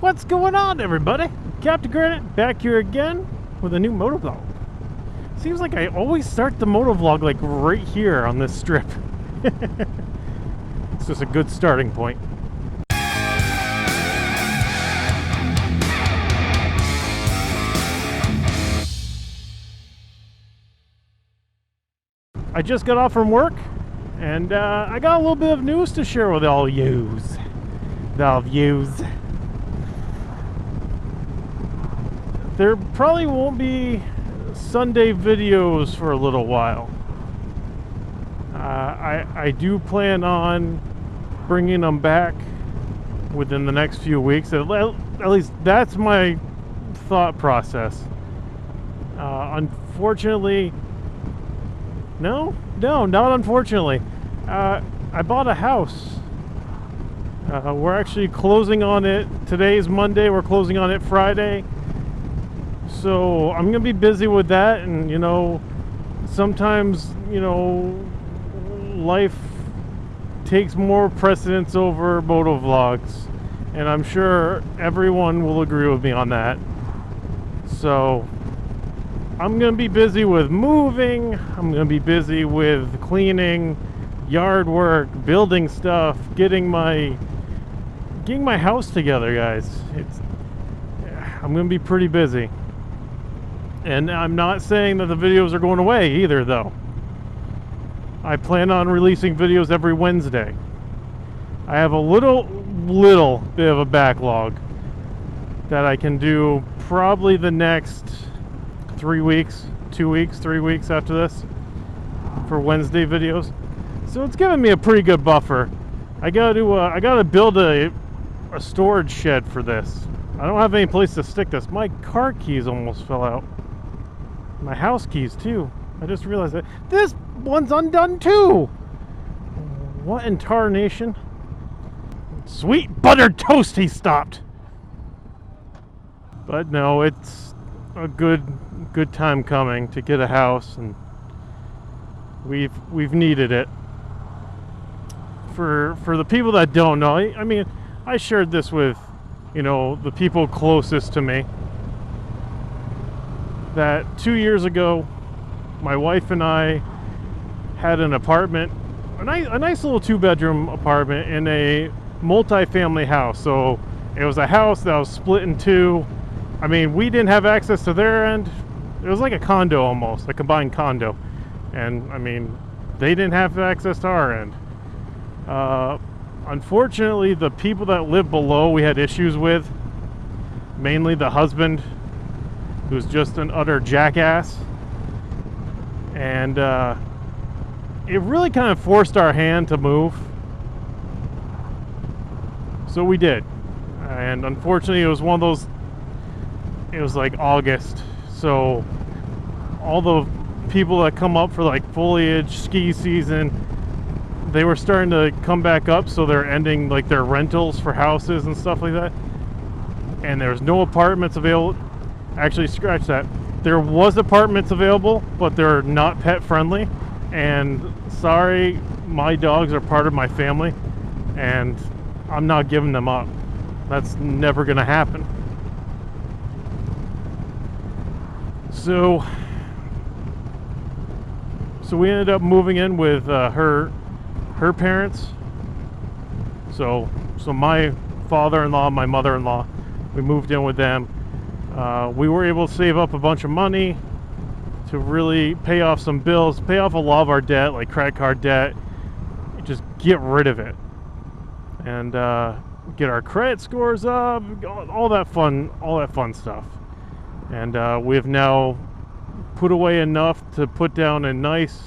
What's going on, everybody? Captain Granite back here again with a new motovlog. Seems like I always start the motovlog like right here on this strip. It's just a good starting point. I just got off from work, and I got a little bit of news to share with all yous. There probably won't be Sunday videos for a little while. I do plan on bringing them back within the next few weeks. At least that's my thought process. Unfortunately, no, not unfortunately. I bought a house. We're actually closing on it. Today's Monday. We're closing on it Friday. So I'm gonna be busy with that, and you know, sometimes, you know, life takes more precedence over motovlogs, and I'm sure everyone will agree with me on that. So I'm gonna be busy with moving. I'm gonna be busy with cleaning, yard work, building stuff, getting my house together, guys. I'm gonna be pretty busy. And I'm not saying that the videos are going away either, though. I plan on releasing videos every Wednesday. I have a little bit of a backlog that I can do probably the next 3 weeks, 2 weeks, 3 weeks after this for Wednesday videos. So it's giving me a pretty good buffer. I gotta build a storage shed for this. I don't have any place to stick this. My car keys almost fell out. My house keys too. I just realized that this one's undone too. What in tarnation? Sweet buttered toast, he stopped. But no, it's a good time coming to get a house, and we've needed it. For the people that don't know, I mean, I shared this with, you know, the people closest to me. That 2 years ago, my wife and I had an apartment, a nice little 2-bedroom apartment in a multi-family house. So it was a house that was split in two. I mean, we didn't have access to their end. It was like a condo almost, a combined condo. And I mean, they didn't have access to our end. Unfortunately, the people that lived below we had issues with, mainly the husband, who's just an utter jackass, and it really kind of forced our hand to move. So we did, and unfortunately it was one of those, it was like August, so all the people that come up for like foliage, ski season, they were starting to come back up, so they're ending like their rentals for houses and stuff like that, and there's no apartments available. Actually, scratch that. There was apartments available, but they're not pet friendly. And sorry, my dogs are part of my family, and I'm not giving them up. That's never gonna happen. So we ended up moving in with her parents. So my father-in-law, my mother-in-law, we moved in with them. We were able to save up a bunch of money to really pay off some bills, pay off a lot of our debt, like credit card debt, just get rid of it, and get our credit scores up, all that fun stuff. And we have now put away enough to put down a nice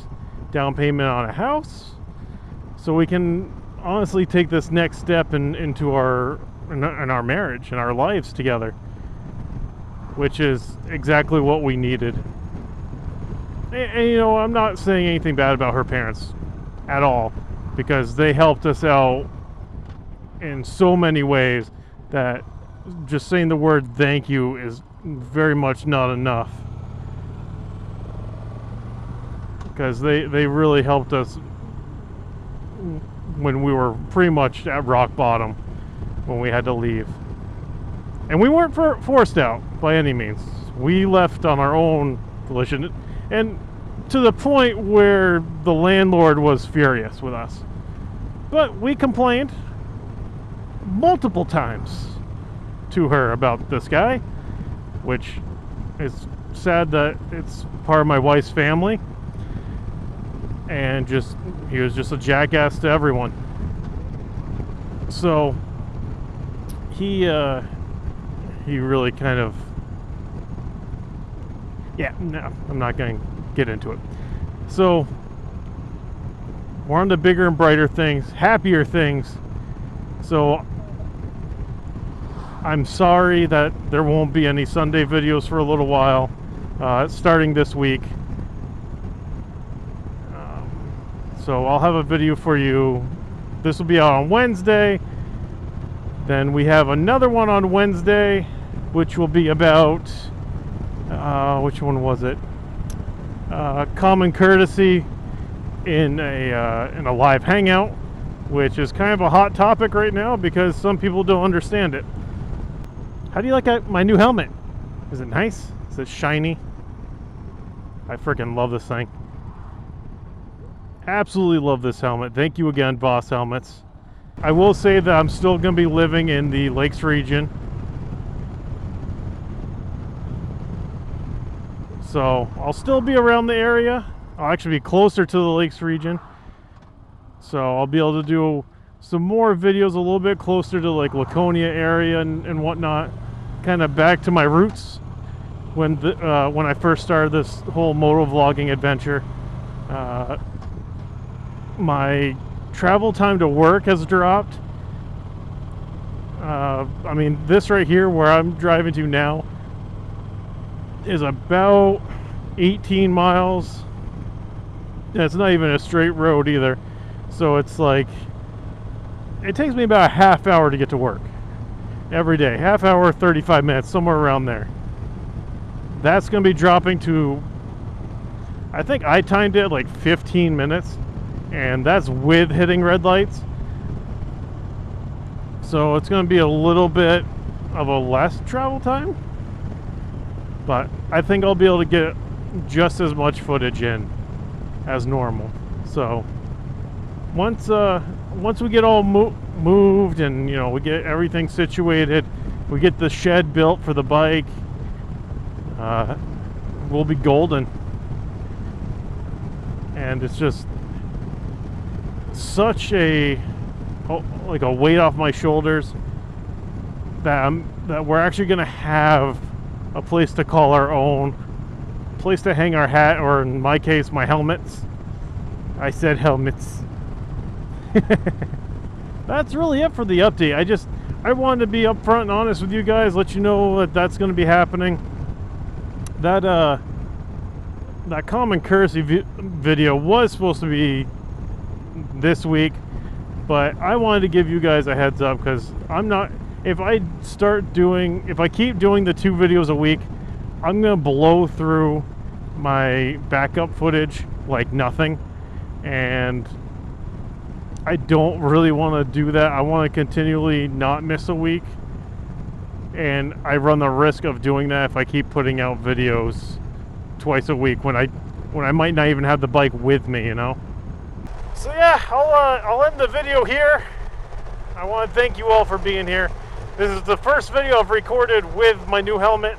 down payment on a house, so we can honestly take this next step into our marriage and our lives together, which is exactly what we needed. And you know, I'm not saying anything bad about her parents at all, because they helped us out in so many ways that just saying the word thank you is very much not enough, because they really helped us when we were pretty much at rock bottom, when we had to leave. And we weren't forced out by any means. We left on our own volition, and to the point where the landlord was furious with us. But we complained multiple times to her about this guy, which is sad that it's part of my wife's family, and he was just a jackass to everyone. So he really kind of, yeah, no, I'm not going to get into it. So we're on to bigger and brighter things, happier things. So I'm sorry that there won't be any Sunday videos for a little while, starting this week. So I'll have a video for you. This will be out on Wednesday. Then we have another one on Wednesday, which will be about, which one was it? Common courtesy in a live hangout, which is kind of a hot topic right now because some people don't understand it. How do you like my new helmet? Is it nice? Is it shiny? I freaking love this thing. Absolutely love this helmet. Thank you again, Boss Helmets. I will say that I'm still going to be living in the Lakes region. So I'll still be around the area. I'll actually be closer to the Lakes region. So I'll be able to do some more videos a little bit closer to like Laconia area and whatnot. Kind of back to my roots when I first started this whole motovlogging adventure. My travel time to work has dropped. I mean, this right here where I'm driving to now is about 18 miles. It's not even a straight road either. So it's like, it takes me about a half hour to get to work every day. Half hour, 35 minutes, somewhere around there. That's going to be dropping to, I think I timed it like 15 minutes. And that's with hitting red lights. So it's going to be a little bit of a less travel time. But I think I'll be able to get just as much footage in as normal. So once we get all moved and, you know, we get everything situated, we get the shed built for the bike, we'll be golden. And it's just such a weight off my shoulders that we're actually gonna have a place to call our own, place to hang our hat, or in my case, my helmets. I said helmets. That's really it for the update. I wanted to be upfront and honest with you guys, let you know that that's going to be happening. That common courtesy video was supposed to be this week, but I wanted to give you guys a heads up because if I keep doing the 2 videos a week, I'm gonna blow through my backup footage like nothing, and I don't really want to do that. I want to continually not miss a week, and I run the risk of doing that if I keep putting out videos twice a week when I might not even have the bike with me, you know. So yeah, I'll end the video here. I want to thank you all for being here. This is the first video I've recorded with my new helmet,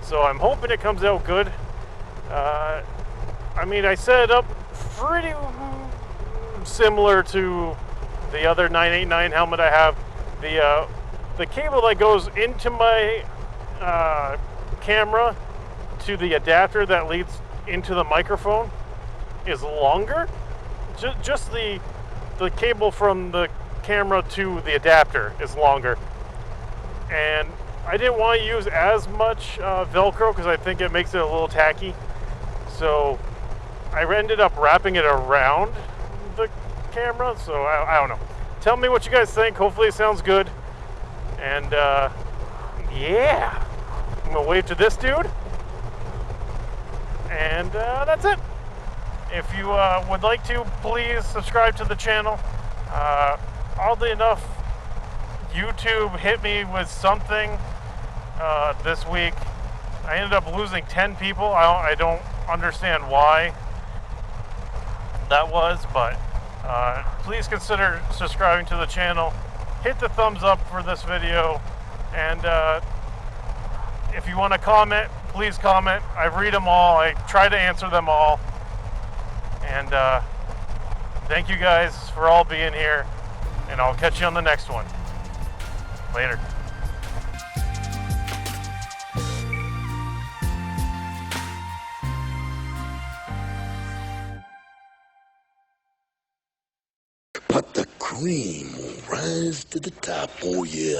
so I'm hoping it comes out good. I mean, I set it up pretty similar to the other 989 helmet I have. The cable that goes into my camera to the adapter that leads into the microphone is longer. Just the cable from the camera to the adapter is longer, and I didn't want to use as much Velcro because I think it makes it a little tacky, so I ended up wrapping it around the camera. So I don't know, tell me what you guys think. Hopefully it sounds good, and yeah, I'm gonna wave to this dude, and that's it. If you would like to, please subscribe to the channel. Oddly enough, YouTube hit me with something this week. I ended up losing 10 people. I don't understand why that was, but please consider subscribing to the channel. Hit the thumbs up for this video, and if you want to comment, please comment. I read them all. I try to answer them all. And thank you guys for all being here, and I'll catch you on the next one. Later. But the cream will rise to the top, oh yeah.